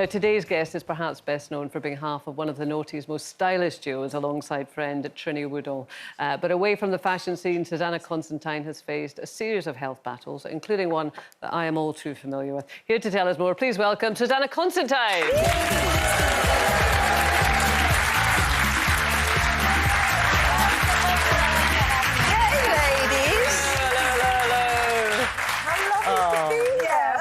Now, today's guest is perhaps best known for being half of one of the noughties' most stylish duos alongside friend Trinny Woodall. But away from the fashion scene, Susannah Constantine has faced a series of health battles, including one that I am all too familiar with. Here to tell us more, please welcome Susannah Constantine.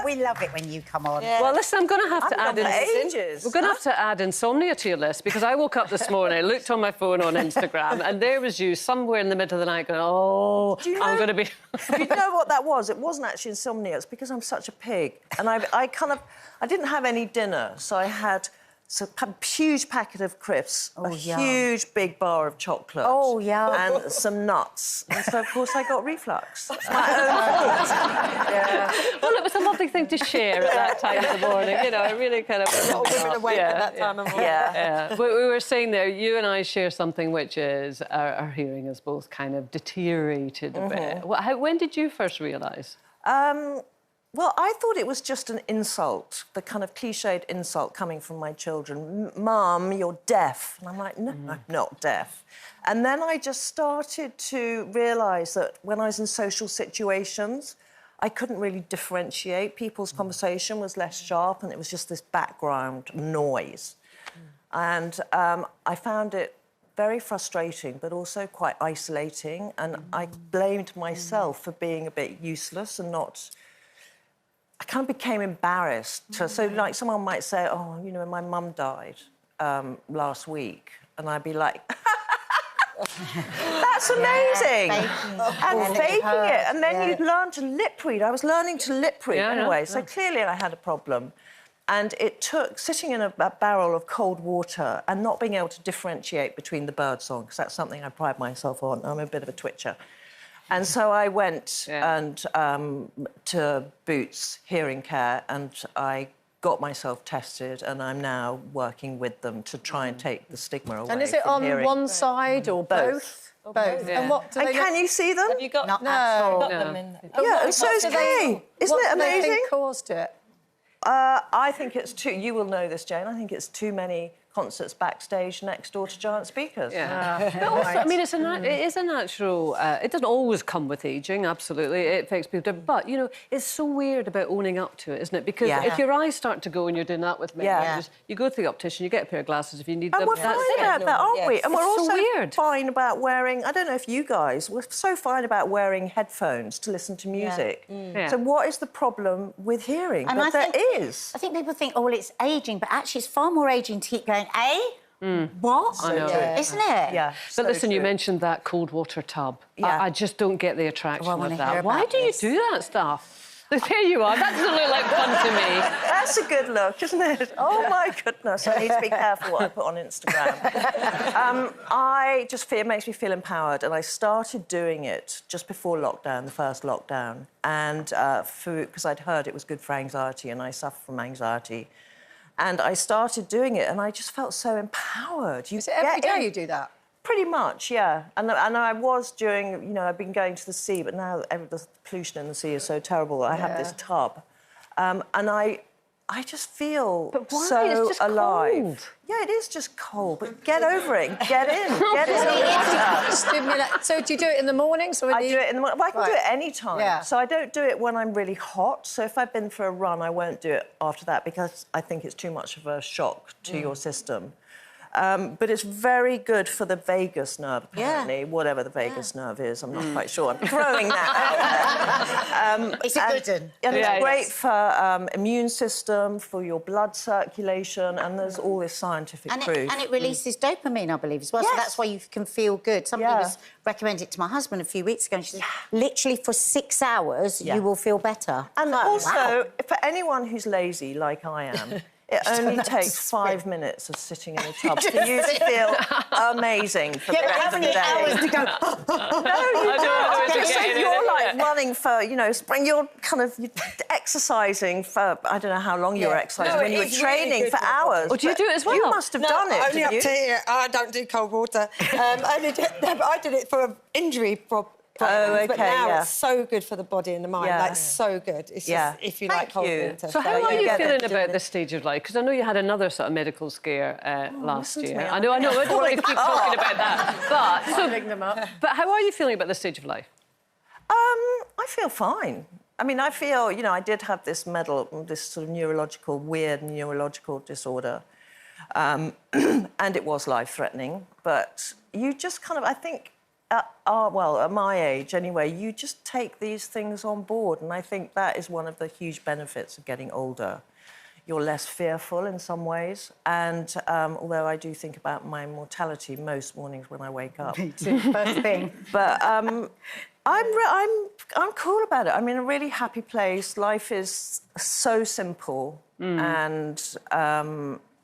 We love it when you come on. Yeah. Well, listen, I'm going to have to add in... ages. We're going to have to add insomnia to your list, because I woke up this morning, I looked on my phone on Instagram, and there was you somewhere in the middle of the night going, oh, I'm going to be... You know what that was? It wasn't actually insomnia. It's because I'm such a pig. And I didn't have any dinner, so I had a huge packet of crisps, huge big bar of chocolate. Oh, yeah. And some nuts. And so, of course, I got reflux. It's my own fault. Yeah. Well, it was a lovely thing to share at that time of the morning. You know, I really kind of... A lot of women awake at that time of morning. Yeah. But we were saying there, you and I share something which is our hearing is both kind of deteriorated a bit. When did you first realise? Well, I thought it was just an insult, the kind of cliched insult coming from my children. Mum, you're deaf. And I'm like, no, I'm not deaf. And then I just started to realise that when I was in social situations, I couldn't really differentiate. People's conversation was less sharp and it was just this background noise. And I found it very frustrating, but also quite isolating. And I blamed myself for being a bit useless and not... I kind of became embarrassed. So, like, someone might say, oh, you know, my mum died last week. And I'd be like, that's amazing. And faking it. And then you'd learn to lip read. I was learning to lip read anyway. So clearly I had a problem. And it took sitting in a barrel of cold water and not being able to differentiate between the bird song, because that's something I pride myself on. I'm a bit of a twitcher. And so I went to Boots Hearing Care and I got myself tested and I'm now working with them to try and take the stigma away. And is it on one side or both? Both. Yeah. And what do and they can you see them? Have you got... Not no. at all. Got them in there. Yeah, and so is Kay. Isn't it amazing? What do they think caused it? I think it's too... You will know this, Jane. I think it's too many concerts backstage next door to giant speakers. Yeah. But also, I mean, it is a natural... it doesn't always come with ageing, absolutely. It affects people. But, you know, it's so weird about owning up to it, isn't it? Because if your eyes start to go and you're doing that with me, you go to the optician, you get a pair of glasses if you need them. And we're fine about that, aren't we? And we're also fine about wearing... I don't know if you guys... We're so fine about wearing headphones to listen to music. So what is the problem with hearing? And I think people think, oh, well, it's ageing, but actually it's far more ageing to keep going, what? I know. Isn't it? Yeah. But listen, you mentioned that cold water tub. I just don't get the attraction of that. Why do you do that stuff? There you are. That doesn't look like fun to me. That's a good look, isn't it? Oh, my goodness. I need to be careful what I put on Instagram. It makes me feel empowered, and I started doing it just before lockdown, the first lockdown, and because I'd heard it was good for anxiety, and I suffer from anxiety. And I started doing it, and I just felt so empowered. Is it every day you do that? Pretty much, yeah. And I was during, you know, I've been going to the sea, but now the pollution in the sea is so terrible. I have this tub. And I just feel so It's just alive. Cold. Yeah, it is just cold, but get over it. Get in. Get in the water. So do you do it in the mornings or in I do it in the morning. Well, I can do it any time. Yeah. So I don't do it when I'm really hot. So if I've been for a run, I won't do it after that because I think it's too much of a shock to your system. But it's very good for the vagus nerve, apparently, whatever the vagus nerve is. I'm not quite sure. I'm throwing that out there. It's a good one. And it's great for immune system, for your blood circulation, and there's all this scientific proof. And it releases dopamine, I believe, as well, so that's why you can feel good. Somebody was recommended it to my husband a few weeks ago, and she said, literally for 6 hours, you will feel better. And also, for anyone who's lazy, like I am, it only takes 5 minutes of sitting in a tub for you to feel amazing for the rest of the day. Hours to go. No, you don't. So you're like running for, you know, you're kind of exercising for, I don't know how long you were exercising, when you were training for hours. Oh, do you do it as well? You must have done it, only up to here. I don't do cold water. I did it for an injury Oh, But okay, now yeah. it's so good for the body and the mind. Yeah. Like, so good. It's Yeah. just, if you Thank like cold you. water. So how are you you get feeling it. about this stage of life? Because I know you had another sort of medical scare last listen to year. me, I know. I don't want to keep talking about that. But, Picking them up. but how are you feeling about this stage of life? I feel fine. I mean, I feel, you know, I did have this sort of weird neurological disorder. And it was life-threatening. But you just kind of, I think, at my age anyway, you just take these things on board. And I think that is one of the huge benefits of getting older. You're less fearful in some ways. And although I do think about my mortality most mornings when I wake up. Me too, first thing. But I'm cool about it. I'm in a really happy place. Life is so simple. And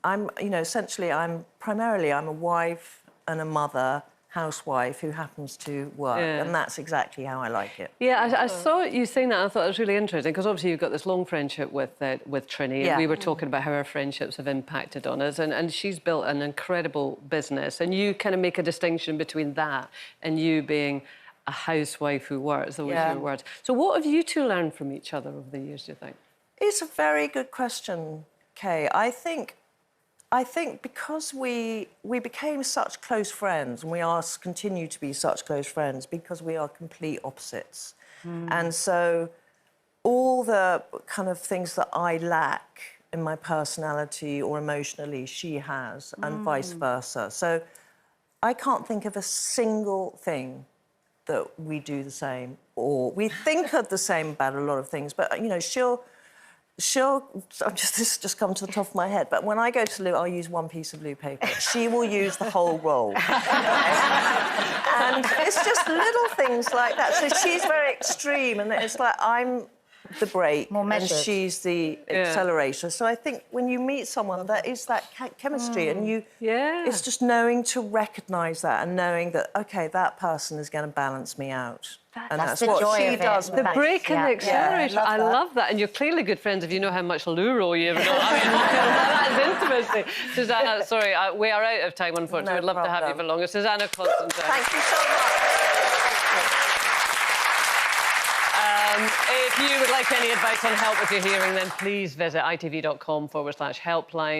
essentially, I'm a wife and a mother, housewife who happens to work, and that's exactly how I like it. Yeah, I saw you saying that. I thought it was really interesting because obviously you've got this long friendship with Trinny, and we were talking about how our friendships have impacted on us, and she's built an incredible business, and you kind of make a distinction between that and you being a housewife who works. Those are your words. So what have you two learned from each other over the years, do you think? It's a very good question, Kay. I think because we became such close friends, and we continue to be such close friends because we are complete opposites. And so all the kind of things that I lack in my personality or emotionally, she has, and vice versa. So I can't think of a single thing that we do the same, or we think of the same about a lot of things, but, you know, this just come to the top of my head, but when I go to loo, I'll use one piece of loo paper. She will use the whole roll. And it's just little things like that. So she's very extreme, and it's like I'm the brake and she's the accelerator. So I think when you meet someone, there is that chemistry, and it's just knowing to recognise that and knowing that, OK, that person is going to balance me out. And that's what she does. The brake and the accelerator. I love that. And you're clearly good friends if you know how much loo roll you ever know. I mean, that's intimacy. Susannah, sorry, we are out of time, unfortunately. We'd love to have you for longer. Susannah Constantine. Thank you so much. If you would like any advice on help with your hearing, then please visit itv.com/helpline.